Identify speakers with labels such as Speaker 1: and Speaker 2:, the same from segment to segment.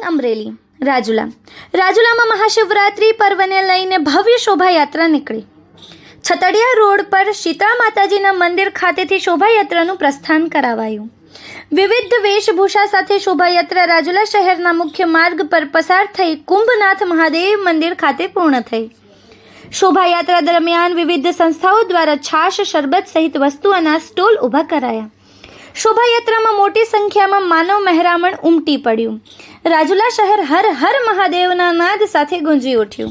Speaker 1: अमरेली રાજુલા में महाशिवरात्रि पर्वने लईने भव्य शोभायात्रा निकળી। छतड़िया रोड पर शीतला माताजीना मंदिर खातेथी शोभायात्रानुं प्रस्थान करावायुं। विविध वेशभूषा साथे शोभायात्रा રાજુલા शहेरना मुख्य मार्ग पर पसार थई कुंभनाथ महादेव मंदिर खाते पूर्ण थई। शोभायात्रा दरमियान विविध संस्थाओं द्वारा छाश शरबत सहित वस्तुओना स्टॉल उभा कराया। शोभायात्रामां मोटी संख्यामां मानव महेरामण उमटी पड्युं। રાજુલા शहर हर हर महादेवना नाद साथे गूंजी उठ्युं।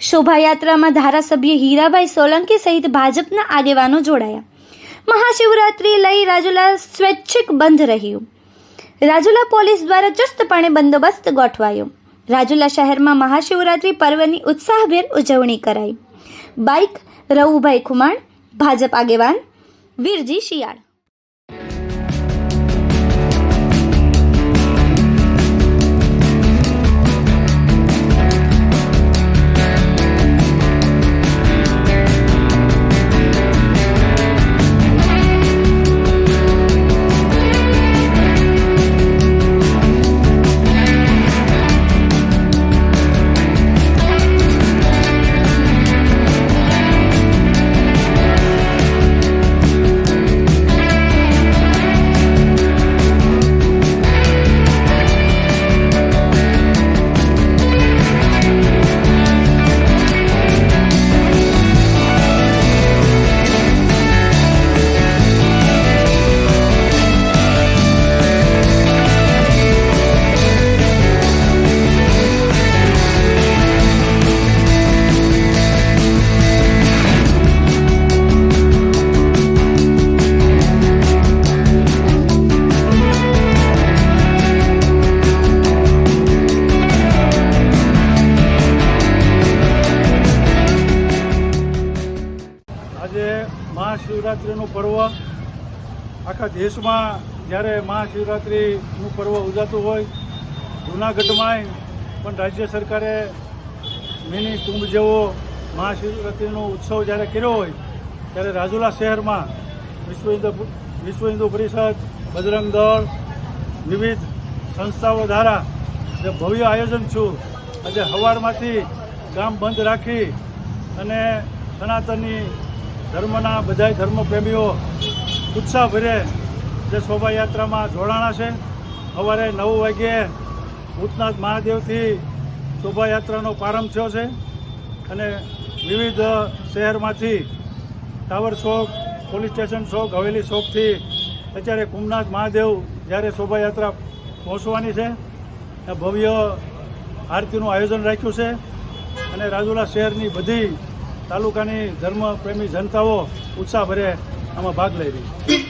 Speaker 1: शोभायात्रामां धारासभ्य हीराभाई सोलंकी सहित भाजपना आगेवानो जोड़ाया। महाशिवरात्रि लई રાજુલા स्वैच्छिक बंध रह्યું। રાજુલા पोलीस द्वारा चुस्तपणे बंदोबस्त गोठवायो। રાજુલા शहर में महाशिवरात्रि पर्वनी उत्साहभेर उजवणी कराई। बाइक रवुभाई खुमाण, भाजप आगेवान वीरजी शियाळ।
Speaker 2: महाशिवरात्रिનું पर्व आखा देश में જ્યારે महाशिवरात्रिનું पर्व ઉજાતું હોય, જૂનાગઢમાં પણ રાજ્ય સરકારે મિની કુંભ જેવો મહાશિવરાત્રિનો ઉત્સવ જ્યારે કર્યો હોય, ત્યારે રાજુલા શહેરમાં વિશ્વ હિન્દુ પરિષદ, બજરંગ દળ, વિવિધ સંસ્થાઓ દ્વારા જે ભવ્ય આયોજન છું, આજે સવારમાંથી ગામ બંધ રાખી અને સનાતની ધર્મના બધા ધર્મપ્રેમીઓ ઉત્સાહભરે જે શોભાયાત્રામાં જોડાણા છે। સવારે 9 વાગ્યે ભૂતનાથ મહાદેવથી શોભાયાત્રાનો પ્રારંભ થયો છે અને વિવિધ શહેરમાંથી ટાવર ચોક, પોલીસ સ્ટેશન ચોક, હવેલી ચોકથી અત્યારે કુંભનાથ મહાદેવ જ્યારે શોભાયાત્રા પહોંચવાની છે, ભવ્ય આરતીનું આયોજન રાખ્યું છે અને રાજુલા શહેરની બધી તાલુકાની ધર્મપ્રેમી જનતાઓ ઉત્સાહભરે આમાં ભાગ લઈ રહી છે।